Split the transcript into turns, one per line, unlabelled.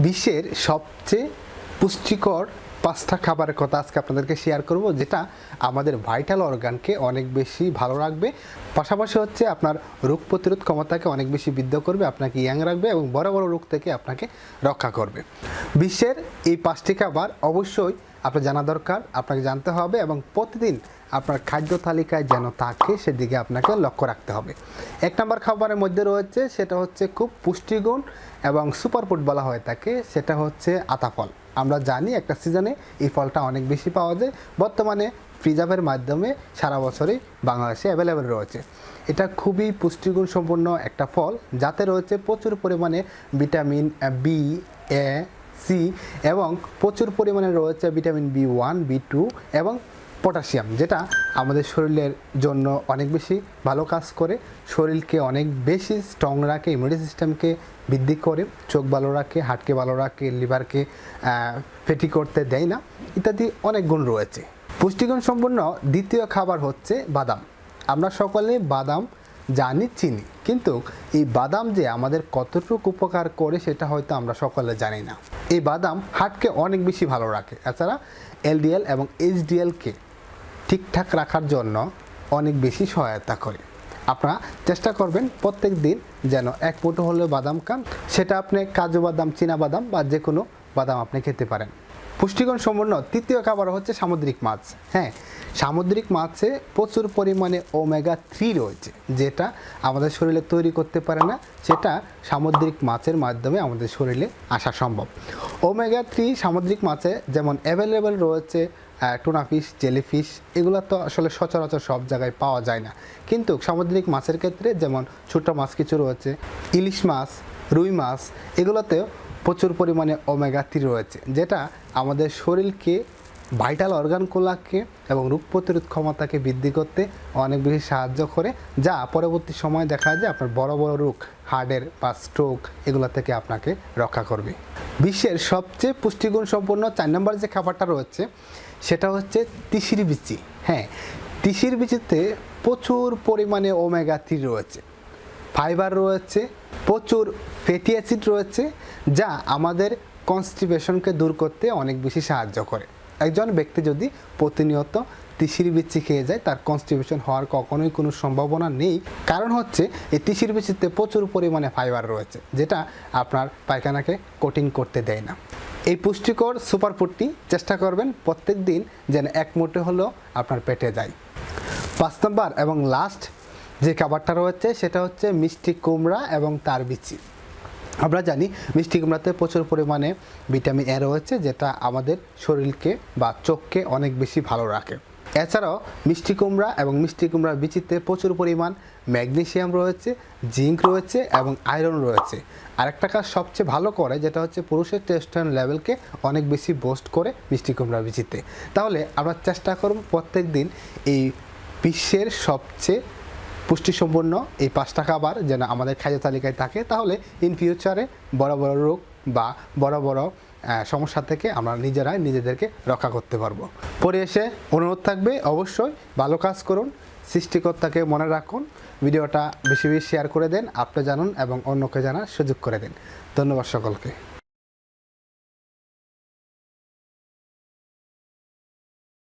বিশ্বের সবচেয়ে পুষ্টিকর 5টা খাবারের কথা আজকে আপনাদেরকে শেয়ার করব, যেটা আমাদের ভাইটাল অর্গানকে অনেক বেশি ভালো রাখবে, পাশাপাশি হচ্ছে আপনার রোগ প্রতিরোধ ক্ষমতাকে অনেক বেশি বৃদ্ধি করবে, আপনাকে ইয়াং রাখবে এবং বড় বড় রোগ থেকে আপনাকে রক্ষা করবে। বিশ্বের এই 5টি খাবার অবশ্যই আপনার জানা দরকার, আপনাকে জানতে হবে এবং প্রতিদিন আপনার খাদ্য তালিকায় যেন থাকে সেদিকে আপনাকে লক্ষ্য রাখতে হবে। 1 নম্বর খাবারের মধ্যে রয়েছে, সেটা হচ্ছে খুব পুষ্টিগুণ এবং সুপারফুড বলা হয়ে থাকে, সেটা হচ্ছে আতা ফল। আমরা জানি একটা সিজনে এই ফলটা অনেক বেশি পাওয়া যায়, বর্তমানে প্রিজার্ভের মাধ্যমে সারা বছরই বাংলাদেশে অ্যাভেলেবেল রয়েছে। এটা খুবই পুষ্টিগুণ সম্পন্ন একটা ফল, যাতে রয়েছে প্রচুর পরিমাণে ভিটামিন বি, এ, সি এবং প্রচুর পরিমাণে রয়েছে ভিটামিন B1, B2 এবং পটাশিয়াম, যেটা আমাদের শরীরের জন্য অনেক বেশি ভালো কাজ করে, শরীরকে অনেক বেশি স্ট্রং রাখে, ইমিউনিটি সিস্টেমকে বৃদ্ধি করে, চোখ ভালো রাখে, হার্টকে ভালো রাখে, লিভারকে ফ্যাটি করতে দেয় না, ইত্যাদি অনেক গুণ রয়েছে। পুষ্টিগুণ সম্পন্ন দ্বিতীয় খাবার হচ্ছে বাদাম। আমরা সকলে বাদাম জানি, চিনি, কিন্তু এই বাদাম যে আমাদের কতটুকু উপকার করে সেটা হয়তো আমরা সকলে জানি না। এই বাদাম হার্টকে অনেক বেশি ভালো রাখে, এছাড়া LDL এবং HDLকে ঠিকঠাক রাখার জন্য অনেক বেশি সহায়তা করে। আপনারা চেষ্টা করবেন প্রত্যেক দিন যেন 1 মুঠো হলেও বাদাম খান, সেটা আপনি কাজু বাদাম, চীনা বাদাম বা যে কোনো বাদাম আপনি খেতে পারেন। পুষ্টিগুণ সম্পন্ন তৃতীয় খাবার হচ্ছে সামুদ্রিক মাছ। হ্যাঁ, সামুদ্রিক মাছে প্রচুর পরিমাণে ওমেগা-3 রয়েছে, যেটা আমাদের শরীরে তৈরি করতে পারে না, সেটা সামুদ্রিক মাছের মাধ্যমে আমাদের শরীরে আসা সম্ভব। ওমেগা-3 সামুদ্রিক মাছে যেমন অ্যাভেলেবেল রয়েছে টুনা ফিশ, জেলিফিশ, এগুলো তো আসলে সচরাচর সব জায়গায় পাওয়া যায় না, কিন্তু সামুদ্রিক মাছের ক্ষেত্রে যেমন ছোটো মাছ কিছু রয়েছে, ইলিশ মাছ, রুই মাছ, এগুলোতেও প্রচুর পরিমাণে ওমেগা-3 রয়েছে, যেটা আমাদের শরীরকে, ভাইটাল অর্গানগুলোকে এবং রোগ প্রতিরোধ ক্ষমতাকে বৃদ্ধি করতে অনেক বেশি সাহায্য করে, যা পরবর্তী সময় দেখা যায় আপনার বড় বড় রোগ, হার্টের বা স্ট্রোক, এগুলো থেকে আপনাকে রক্ষা করবে। বিশ্বের সবচেয়ে পুষ্টিগুণ সম্পন্ন 4 নম্বর যে খাবারটা রয়েছে সেটা হচ্ছে তিসির বিচি। হ্যাঁ, তিসির বিচিতে প্রচুর পরিমাণে ওমেগা-3 রয়েছে, ফাইবার রয়েছে, প্রচুর ফ্যাটি অ্যাসিড রয়েছে, যা আমাদের কনস্টিপেশনকে দূর করতে অনেক বেশি সাহায্য করে। একজন ব্যক্তি যদি প্রতিনিয়ত তিসির বিচি খেয়ে যায়, তার কনস্টিপেশন হওয়ার কখনোই কোনো সম্ভাবনা নেই, কারণ হচ্ছে এই তিসির বিচিতে প্রচুর পরিমাণে ফাইবার রয়েছে, যেটা আপনার পায়খানাকে কঠিন করতে দেয় না। এই পুষ্টিকর সুপারফুডটি চেষ্টা করবেন প্রত্যেক দিন যেন 1 মুঠো হলেও আপনার পেটে যায়। 5 নম্বর এবং লাস্ট যে খাবারটা রয়েছে সেটা হচ্ছে মিষ্টি কুমড়া এবং তার বিচি। আমরা জানি মিষ্টি কুমড়াতে প্রচুর পরিমাণে ভিটামিন এ রয়েছে, যেটা আমাদের শরীরকে বা চোখকে অনেক বেশি ভালো রাখে। এছাড়াও মিষ্টি কুমড়া এবং মিষ্টি কুমড়ার বিচিতে প্রচুর পরিমাণ ম্যাগনেসিয়াম রয়েছে, জিঙ্ক রয়েছে এবং আয়রন রয়েছে। আরেকটা কাজ সবচেয়ে ভালো করে, যেটা হচ্ছে পুরুষের টেস্টোস্টেরন লেভেলকে অনেক বেশি বুস্ট করে মিষ্টি কুমড়ার বিচিতে। তাহলে আমরা চেষ্টা করব প্রত্যেক দিন এই বিশ্বের সবচেয়ে পুষ্টিসম্পন্ন এই 5টা খাবার যেন আমাদের খাদ্য তালিকায় থাকে, তাহলে ইন ফিউচারে বড় বড় রোগ বা বড় বড় সমস্যা থেকে আমরা নিজেরাই নিজেদেরকে রক্ষা করতে পারবো। পরে এসে অনুরোধ থাকবে, অবশ্যই ভালো কাজ করুন, সৃষ্টিকর্তাকে মনে রাখুন, ভিডিওটা বেশি বেশি শেয়ার করে দেন, আপনি জানুন এবং অন্যকে জানার সুযোগ করে দেন। ধন্যবাদ সকলকে।